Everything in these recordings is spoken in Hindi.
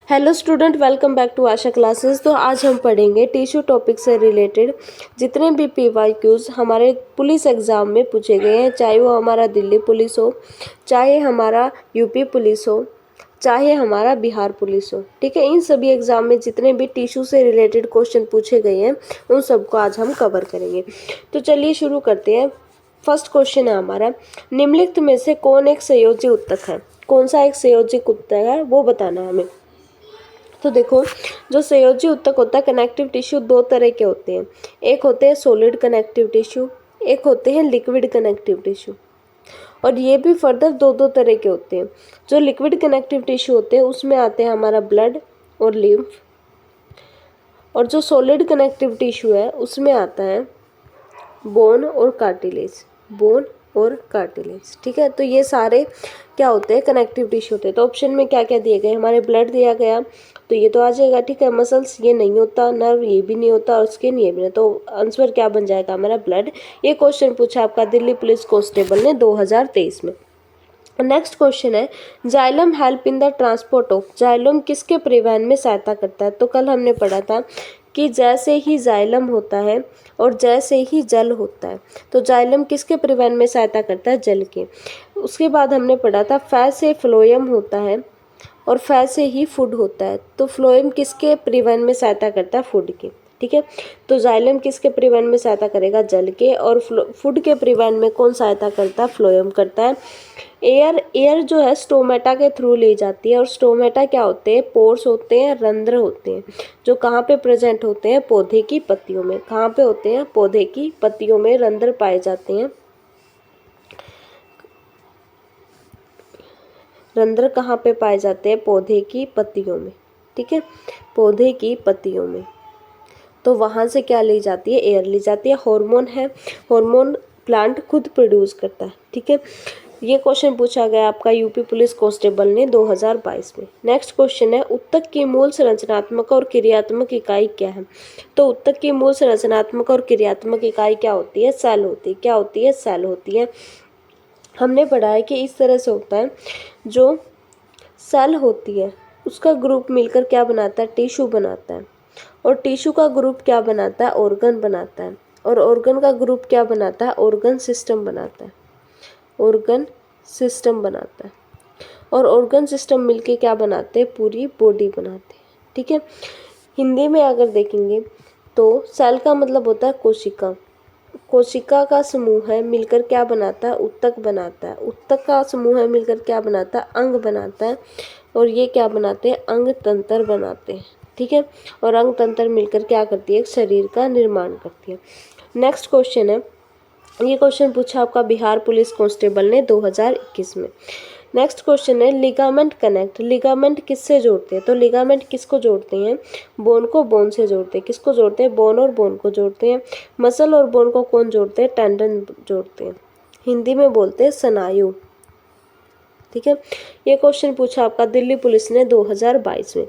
Hello student, welcome back to Asha classes. तो आज हम पढ़ेंगे टिश्यू टॉपिक से रिलेटेड जितने भी पीवाईक्यूज हमारे पुलिस एग्ज़ाम में पूछे गए हैं, चाहे वो हमारा दिल्ली पुलिस हो, चाहे हमारा यूपी पुलिस हो, चाहे हमारा बिहार पुलिस हो। ठीक है, इन सभी एग्ज़ाम में जितने भी टिश्यू से रिलेटेड क्वेश्चन पूछे गए हैं उन सबको आज हम कवर करेंगे। तो चलिए शुरू करते हैं। फर्स्ट क्वेश्चन है हमारा, निम्नलिखित में से कौन एक संयोजी उत्तक है? कौन सा एक संयोजी उत्तक है वो बताना है हमें। तो देखो, जो संयोजी उत्तक होता है, कनेक्टिव टिश्यू दो तरह के होते हैं। एक होते हैं सॉलिड कनेक्टिव टिश्यू, एक होते हैं लिक्विड कनेक्टिव टिश्यू। और ये भी फर्दर दो दो तरह के होते हैं। जो लिक्विड कनेक्टिव टिश्यू होते हैं उसमें आते हैं हमारा ब्लड और लिम्फ, और जो सॉलिड कनेक्टिव टिश्यू है उसमें आता है बोन और कार्टिलेज। बोन और कार्टिलेज। ठीक है, तो ये सारे क्या होते हैं? कनेक्टिव टिश्यू होते हैं। तो ऑप्शन में क्या क्या दिए गए? हमारे ब्लड दिया गया तो ये तो आ जाएगा। ठीक है, मसल्स ये नहीं होता, नर्व ये भी नहीं होता, और स्किन ये भी नहीं। तो आंसर क्या बन जाएगा हमारा? ब्लड। ये क्वेश्चन पूछा आपका दिल्ली पुलिस कांस्टेबल ने 2023 में। नेक्स्ट क्वेश्चन है, xylem help in the transport of. Xylem किसके परिवहन में सहायता करता है? तो कल हमने पढ़ा था कि जैसे ही जाइलम होता है और जैसे ही जल होता है, तो जाइलम किसके परिवहन में सहायता करता है? जल के। उसके बाद हमने पढ़ा था फैट से फ्लोएम होता है और फैट से ही फूड होता है। तो फ्लोएम किसके परिवहन में सहायता करता है? फूड के। ठीक है, तो जाइलम किसके परिवहन में सहायता करेगा? जल के। और फूड के परिवहन में कौन सहायता करता है? फ्लोएम करता है। एयर जो है स्टोमेटा के थ्रू ली जाती है, और स्टोमेटा क्या होते हैं? पोर्स होते हैं, रंध्र होते हैं, जो कहाँ पे प्रेजेंट होते हैं? पौधे की पत्तियों में। कहाँ पे होते हैं? पौधे की पत्तियों में रंध्र पाए जाते हैं। रंध्र कहाँ पे पाए जाते हैं? पौधे की पत्तियों में। ठीक है, पौधे की पत्तियों में। तो वहाँ से क्या ली जाती है? एयर ली जाती है। हार्मोन है, हार्मोन प्लांट खुद प्रोड्यूस करता है। ठीक है, ये क्वेश्चन पूछा गया आपका यूपी पुलिस कांस्टेबल ने 2022 में। नेक्स्ट क्वेश्चन है, उत्तक की मूल संरचनात्मक और क्रियात्मक इकाई क्या है? तो उत्तक की मूल संरचनात्मक और क्रियात्मक इकाई क्या होती है? सेल होती है। क्या होती है? सेल होती है। हमने पढ़ा है कि इस तरह से होता है, जो सेल होती है उसका ग्रुप मिलकर क्या बनाता है? टिश्यू बनाता है। और टिश्यू का ग्रुप क्या बनाता है? ऑर्गन बनाता है। और ऑर्गन का ग्रुप क्या बनाता है? ऑर्गन सिस्टम बनाता है। ऑर्गन सिस्टम बनाता है। और ऑर्गन सिस्टम मिलके क्या बनाते हैं? पूरी बॉडी बनाते हैं। ठीक है, हिंदी में अगर देखेंगे तो सेल का मतलब होता है कोशिका। कोशिका का समूह है मिलकर क्या बनाता है? उत्तक बनाता है। उत्तक का समूह है मिलकर क्या बनाता है? अंग बनाता है। और ये क्या बनाते हैं? अंग तंत्र बनाते हैं। ठीक है, और अंग तंत्र मिलकर क्या करती है? शरीर का निर्माण करती है। नेक्स्ट क्वेश्चन है, ये क्वेश्चन पूछा आपका बिहार पुलिस कांस्टेबल ने 2021 में। नेक्स्ट क्वेश्चन है, लिगामेंट कनेक्ट। लिगामेंट किससे जोड़ते हैं? तो लिगामेंट किसको जोड़ते हैं? बोन को बोन से जोड़ते हैं। किसको जोड़ते हैं? बोन और बोन को जोड़ते हैं। मसल और बोन को कौन जोड़ते हैं? टेंडन जोड़ते हैं। हिंदी में बोलते हैं स्नायु। ठीक है, ये क्वेश्चन पूछा आपका दिल्ली पुलिस ने 2022 में।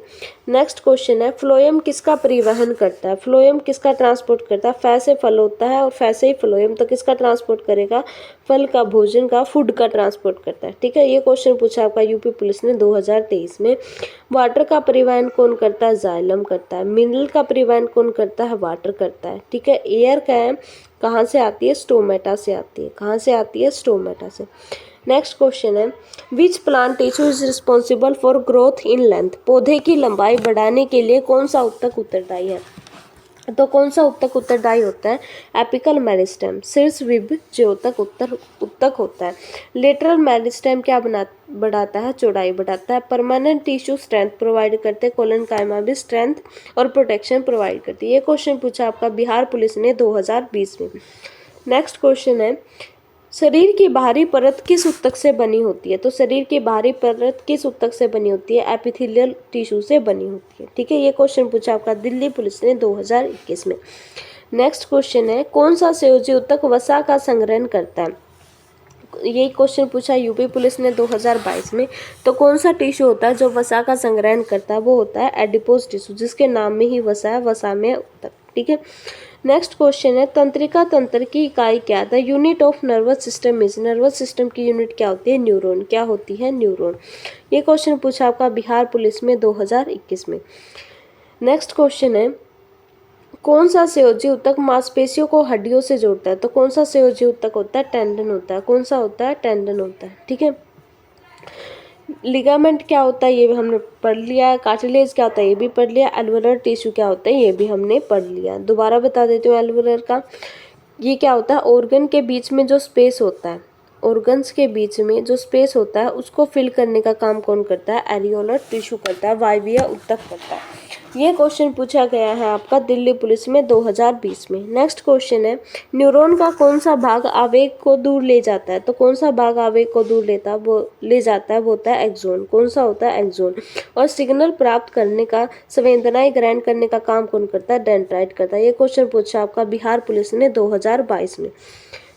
नेक्स्ट क्वेश्चन है, फ्लोएम किसका परिवहन करता है? फ्लोएम किसका ट्रांसपोर्ट करता है? फै से फल होता है और फै से ही फ्लोएम, तो किसका ट्रांसपोर्ट करेगा? फल का, भोजन का, फूड का ट्रांसपोर्ट करता है। ठीक है, ये क्वेश्चन पूछा आपका यूपी पुलिस ने 2023 में। वाटर का परिवहन कौन करता है? जाइलम करता है। मिनरल का परिवहन कौन करता है? वाटर करता है। ठीक है, एयर का है कहाँ से आती है? स्टोमेटा से आती है। कहाँ से आती है? स्टोमेटा से। नेक्स्ट क्वेश्चन है, which plant tissue is responsible for growth in length. पौधे की लंबाई बढ़ाने के लिए कौन सा उत्तक उत्तरदायी है? तो कौन सा उत्तक उत्तरदायी होता है? एपिकल मेरिस्टेम, शीर्ष विभ ज्योतक उत्तक होता है। लेटरल मेरिस्टेम क्या बढ़ाता है? चौड़ाई बढ़ाता है। परमानेंट टिश्यू स्ट्रेंथ प्रोवाइड करते हैं। कोलेनकाइमा भी स्ट्रेंथ और प्रोटेक्शन प्रोवाइड करती है। ये क्वेश्चन पूछा आपका बिहार पुलिस ने 2020 में। नेक्स्ट क्वेश्चन है, शरीर की बाहरी परत किस उत्तक से बनी होती है? तो शरीर की बाहरी परत किस उत्तक से बनी होती है? एपिथेलियल टिश्यू से बनी होती है। ठीक है, ये क्वेश्चन पूछा आपका दिल्ली पुलिस ने 2021 में। नेक्स्ट क्वेश्चन है, कौन सा संयोजी उत्तक वसा का संग्रहण करता है? ये क्वेश्चन पूछा यूपी पुलिस ने 2022 में। तो कौन सा टिश्यू होता है जो वसा का संग्रहण करता है? वो होता है एडिपोज टिश्यू, जिसके नाम में ही वसा है, वसा में उत्तक। ठीक है, नेक्स्ट क्वेश्चन है तंत्रिका तंत्र की इकाई क्या है? The unit of nervous system is, nervous system की यूनिट क्या होती है? न्यूरॉन। क्या होती है? न्यूरॉन। ये क्वेश्चन पूछा आपका बिहार पुलिस में 2021 में। नेक्स्ट क्वेश्चन है कौन सा संयोजी ऊतक मांसपेशियों को हड्डियों से जोड़ता है? तो कौन सा संयोजी ऊतक होता है? टेंडन होता है। कौन सा होता है? टेंडन होता है। ठीक है। लिगामेंट क्या होता है? ये भी हमने पढ़ लिया है। कार्टिलेज क्या होता है? ये भी पढ़ लिया। एल्वुलर टिश्यू क्या होता है? ये भी हमने पढ़ लिया। दोबारा बता देती हूँ एल्वुलर का। ये क्या होता है? ऑर्गन के बीच में जो स्पेस होता है, ऑर्गन्स के बीच में जो स्पेस होता है उसको फिल करने का काम कौन करता है? एरियोलर टिश्यू करता है, वायवीय ऊतक करता है। ये क्वेश्चन पूछा गया है आपका दिल्ली पुलिस में 2020 में। नेक्स्ट क्वेश्चन है न्यूरॉन का कौन सा भाग आवेग को दूर ले जाता है? तो कौन सा भाग आवेग को दूर ले जाता है? वो होता है एक्सोन। कौन सा होता है? एक्सोन। और सिग्नल प्राप्त करने का, संवेदनाएं ग्रहण करने का काम कौन करता है? डेंड्राइट करता है। ये क्वेश्चन पूछा आपका बिहार पुलिस ने 2022 में।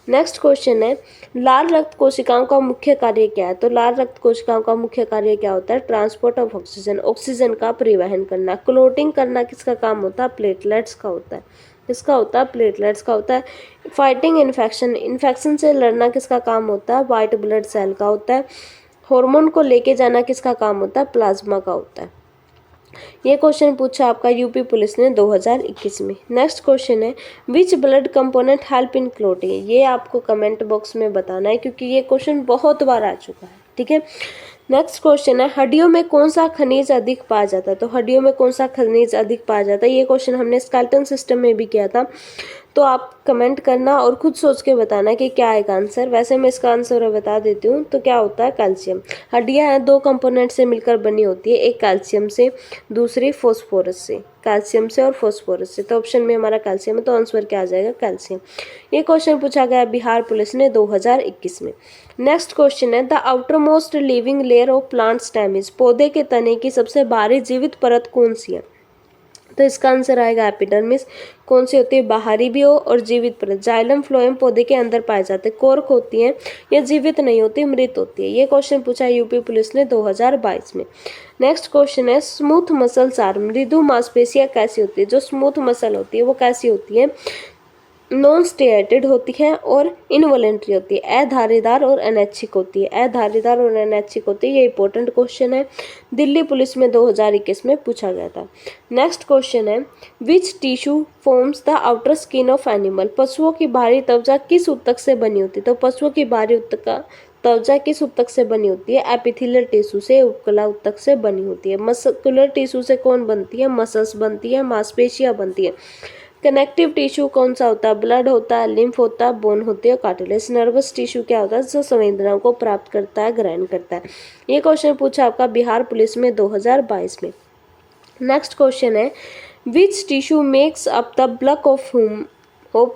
नेक्स्ट क्वेश्चन है लाल रक्त कोशिकाओं का मुख्य कार्य क्या है? तो लाल रक्त कोशिकाओं का मुख्य कार्य क्या होता है? ट्रांसपोर्ट ऑफ ऑक्सीजन, ऑक्सीजन का परिवहन करना। क्लोटिंग करना किसका काम होता है? प्लेटलेट्स का होता है। किसका होता है? प्लेटलेट्स का होता है। फाइटिंग इन्फेक्शन, इन्फेक्शन से लड़ना किसका काम होता है? वाइट ब्लड सेल का होता है। हार्मोन को लेके जाना किसका काम होता है? प्लाज्मा का होता है। ये क्वेश्चन पूछा आपका यूपी पुलिस ने 2021 में। नेक्स्ट क्वेश्चन है which blood component help in clotting. ये आपको कमेंट बॉक्स में बताना है क्योंकि ये क्वेश्चन बहुत बार आ चुका है। ठीक है। नेक्स्ट क्वेश्चन है हड्डियों में कौन सा खनिज अधिक पाया जाता है? तो हड्डियों में कौन सा खनिज अधिक पाया जाता है? ये क्वेश्चन हमने स्केलेटन सिस्टम में भी किया था। तो आप कमेंट करना और खुद सोच के बताना कि क्या है आंसर। वैसे मैं इसका आंसर बता देती हूँ। तो क्या होता है? कैल्शियम। हड्डियाँ हैं दो कंपोनेंट से मिलकर बनी होती है, एक कैल्शियम से, दूसरी फॉस्फोरस से। कैल्शियम से और फॉस्फोरस से। तो ऑप्शन में हमारा कैल्शियम है, तो आंसर क्या आ जाएगा? कैल्शियम। ये क्वेश्चन पूछा गया बिहार पुलिस ने 2021 में। नेक्स्ट क्वेश्चन है the outer most living layer of plant stem is. पौधे के तने की सबसे बाहरी जीवित परत कौन सी है? तो इसका आंसर आएगा एपिडर्मिस। कौन सी होती है? बाहरी भी हो और जीवित परत। जाइलम फ्लोएम पौधे के अंदर पाए जाते हैं। कोर्क होती है, यह जीवित नहीं होती, मृत होती है। ये क्वेश्चन पूछा है यूपी पुलिस ने 2022 में। नेक्स्ट क्वेश्चन है स्मूथ मसल्स आर। मृदु मांसपेशियां कैसी होती है? जो स्मूथ मसल होती है वो कैसी होती है? नॉन स्टेरेटेड होती है और इनवॉलेंट्री होती है। अधारीदार और अनैच्छिक होती है। अधारीदार और अनैच्छिक होती है। ये इंपॉर्टेंट क्वेश्चन है, दिल्ली पुलिस में 2021 में पूछा गया था। नेक्स्ट क्वेश्चन है which tissue forms the outer skin of animal. पशुओं की बाहरी त्वचा किस ऊतक से बनी होती है? तो पशुओं की बाहरी त्वचा किस ऊतक से बनी होती है? एपिथेलियल टिश्यू से, उपकला ऊतक से बनी होती है। मस्कुलर टिश्यू से कौन बनती है? मसल्स बनती है, मांसपेशियां बनती है। कनेक्टिव टिश्यू कौन सा होता है? ब्लड होता है, लिम्फ होता है, बोन होती है, कार्टिलेज। नर्वस टिश्यू क्या होता है? जो संवेदनाओं को प्राप्त करता है, ग्रहण करता है। ये क्वेश्चन पूछा आपका बिहार पुलिस में 2022 में। नेक्स्ट क्वेश्चन है which tissue makes up the bulk of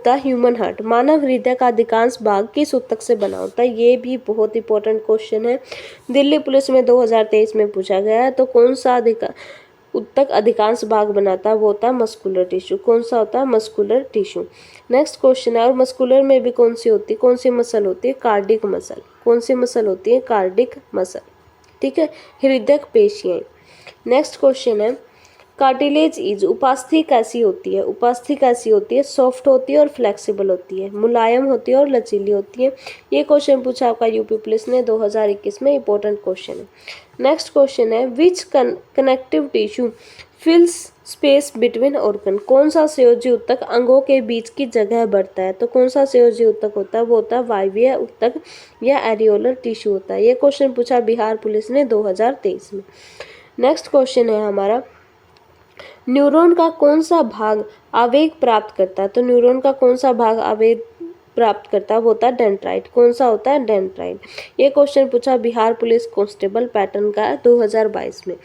the human heart. मानव हृदय का अधिकांश भाग किस ऊतक से बना होता है? ये भी बहुत इंपॉर्टेंट क्वेश्चन है, दिल्ली पुलिस में 2023 में पूछा गया है। तो कौन सा ऊतक अधिकांश भाग बनाता है? वो होता है मस्कुलर टिश्यू। कौन सा होता है? Muscular tissue. नेक्स्ट क्वेश्चन है और मस्कुलर में भी कौन सी होती है? कौन सी मसल होती है? Cardiac muscle. कौन सी मसल होती है? Cardiac muscle. ठीक है। हृदयक पेशियां। नेक्स्ट क्वेश्चन है कार्टिलेज इज। उपास्थि कैसी होती है? उपास्थि कैसी होती है? सॉफ्ट होती है और फ्लेक्सिबल होती है, मुलायम होती है और लचीली होती है। ये क्वेश्चन पूछा आपका यूपी पुलिस ने 2021 में। इंपॉर्टेंट क्वेश्चन है। नेक्स्ट क्वेश्चन है which connective tissue fills space between organ. कौन सा संयोजी ऊतक अंगों के बीच की जगह भरता है? तो कौन सा संयोजी ऊतक होता है? वो होता है वायवीय ऊतक या एरियोलर टिश्यू होता है। ये क्वेश्चन पूछा बिहार पुलिस ने 2023 में। नेक्स्ट क्वेश्चन है हमारा न्यूरॉन का कौन सा भाग आवेग प्राप्त करता है? तो न्यूरॉन का कौन सा भाग आवेग प्राप्त करता है? वो होता है डेंड्राइट। कौन सा होता है? डेंड्राइट। ये क्वेश्चन पूछा बिहार पुलिस कांस्टेबल पैटर्न का 2022 में।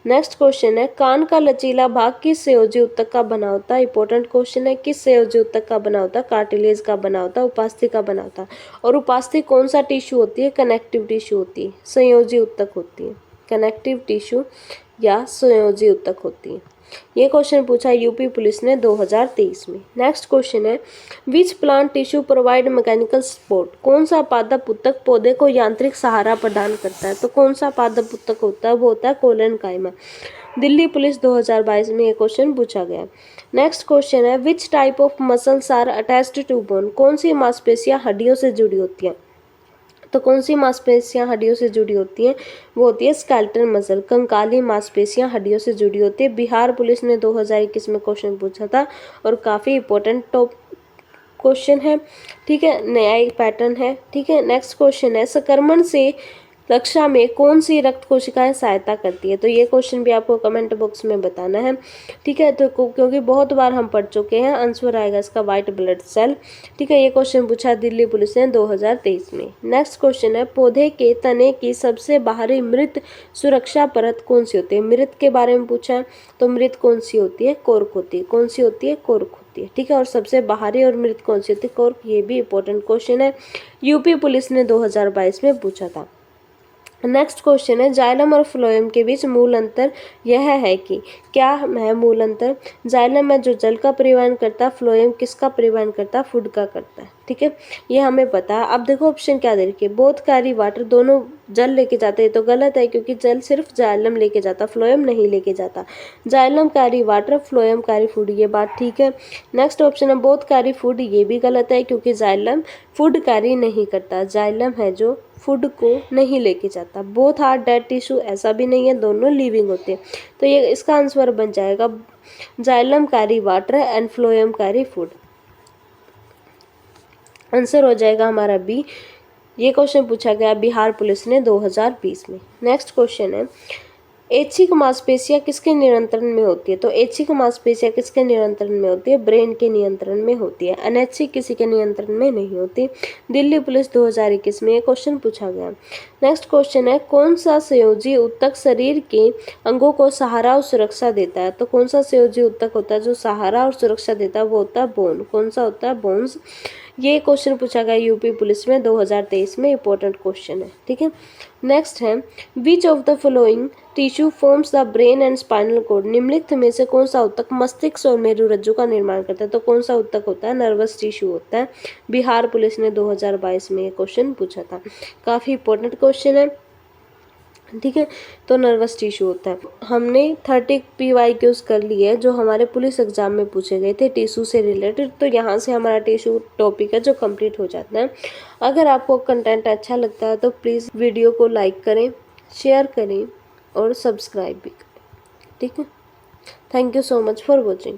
नेक्स्ट क्वेश्चन है कान का लचीला भाग किस संयोजी ऊतक का बना होता है? इंपॉर्टेंट क्वेश्चन है, किस संयोजी ऊतक का बना होता है? कार्टिलेज का बना होता है, उपास्थि का बना होता है। और उपास्थि कौन सा टिश्यू होती है? कनेक्टिव टिश्यू होती है, संयोजी ऊतक होती है। कनेक्टिव टिश्यू या संयोजी ऊतक होती है। ये क्वेश्चन पूछा यूपी पुलिस ने 2023 में। नेक्स्ट क्वेश्चन है which plant tissue provide mechanical support, कौन सा पादप ऊतक पौधे को यांत्रिक सहारा प्रदान करता है? तो कौन सा पादप ऊतक होता है? वो होता है कोलेनकाइमा। दिल्ली पुलिस 2022 में ये क्वेश्चन पूछा गया। नेक्स्ट क्वेश्चन है which type of muscles are attached to bone, कौन सी मांसपेशियां हड्डियों से जुड़ी होती हैं? तो कौन सी मांसपेशियां हड्डियों से जुड़ी होती हैं? वो होती है स्केलेटल मसल, कंकाली मांसपेशियां हड्डियों से जुड़ी होती है। बिहार पुलिस ने 2021 में क्वेश्चन पूछा था और काफ़ी इंपॉर्टेंट टॉप क्वेश्चन है, ठीक है, नया पैटर्न है, ठीक है। नेक्स्ट क्वेश्चन है संक्रमण से रक्षा में कौन सी रक्त कोशिकाएं सहायता करती है? तो ये क्वेश्चन भी आपको कमेंट बॉक्स में बताना है, ठीक है। तो क्योंकि बहुत बार हम पढ़ चुके हैं, आंसर आएगा इसका वाइट ब्लड सेल, ठीक है। ये क्वेश्चन पूछा दिल्ली पुलिस ने 2023 में। नेक्स्ट क्वेश्चन है पौधे के तने की सबसे बाहरी मृत सुरक्षा परत कौन सी होती है? मृत के बारे में पूछा है, तो मृत कौन सी होती है? कोर्क होती है। कौन सी होती है? कोर्क होती है, ठीक है। और सबसे बाहरी और मृत कौन सी होती है? कोर्क। ये भी इंपॉर्टेंट क्वेश्चन है, यूपी पुलिस ने 2022 में पूछा था। नेक्स्ट क्वेश्चन है जाइलम और फ्लोएम के बीच मूल अंतर यह है कि क्या है मूल अंतर? जाइलम है जो जल का परिवहन करता है, फ्लोएम किसका परिवहन करता है? फूड का करता है, ठीक है। ये हमें पता है। अब देखो ऑप्शन क्या दे रखी है, बोथकारी वाटर, दोनों जल लेके जाते हैं, तो गलत है क्योंकि जल सिर्फ जाइलम लेके जाता, फ्लोएम नहीं लेके जाता। जाइलम कारी वाटर, फ्लोएम कारी फूड, ये बात ठीक है। नेक्स्ट ऑप्शन है बोथकारी फूड, ये भी गलत है क्योंकि जाइलम फूड कारी नहीं करता, जाइलम है जो फूड को नहीं लेके जाता। बोथ आर डेड टिश्यू, ऐसा भी नहीं है, दोनों लिविंग होते हैं। तो ये इसका आंसर बन जाएगा जाइलम कारी वाटर एंड फ्लोएम कारी फूड। आंसर हो जाएगा हमारा बी। ये क्वेश्चन पूछा गया बिहार पुलिस ने 2020 में। नेक्स्ट क्वेश्चन है ऐच्छिक मांसपेशियां किसके नियंत्रण में होती है? तो ऐच्छिक मांसपेशियां किसके नियंत्रण में होती है? ब्रेन के नियंत्रण में होती है। अनैच्छिक किसी के नियंत्रण में नहीं होती। दिल्ली पुलिस 2021 में ये क्वेश्चन पूछा गया। नेक्स्ट क्वेश्चन है कौन सा संयोजी ऊतक शरीर के अंगों को सहारा और सुरक्षा देता है? तो कौन सा संयोजी ऊतक होता है जो सहारा और सुरक्षा देता है? वो होता है बोन। कौन सा होता है? बोन्स। ये क्वेश्चन पूछा गया यूपी पुलिस में 2023 में, इंपॉर्टेंट क्वेश्चन है, ठीक है। नेक्स्ट है which of the following tissue forms the brain and spinal cord, निम्नलिखित में से कौन सा ऊतक मस्तिष्क और मेरुरज्जु का निर्माण करता है? तो कौन सा ऊतक होता है? नर्वस टिश्यू होता है। बिहार पुलिस ने 2022 में ये क्वेश्चन पूछा था, काफ़ी इंपॉर्टेंट क्वेश्चन है, ठीक है। तो नर्वस टिश्यू होता है। हमने 30 PYQs कर लिए है जो हमारे पुलिस एग्जाम में पूछे गए थे टिश्यू से रिलेटेड। तो यहाँ से हमारा टिश्यू टॉपिक है जो कंप्लीट हो जाता है। अगर आपको कंटेंट अच्छा लगता है तो प्लीज़ वीडियो को लाइक करें, शेयर करें और सब्सक्राइब भी करें, ठीक है। Thank you so much for watching.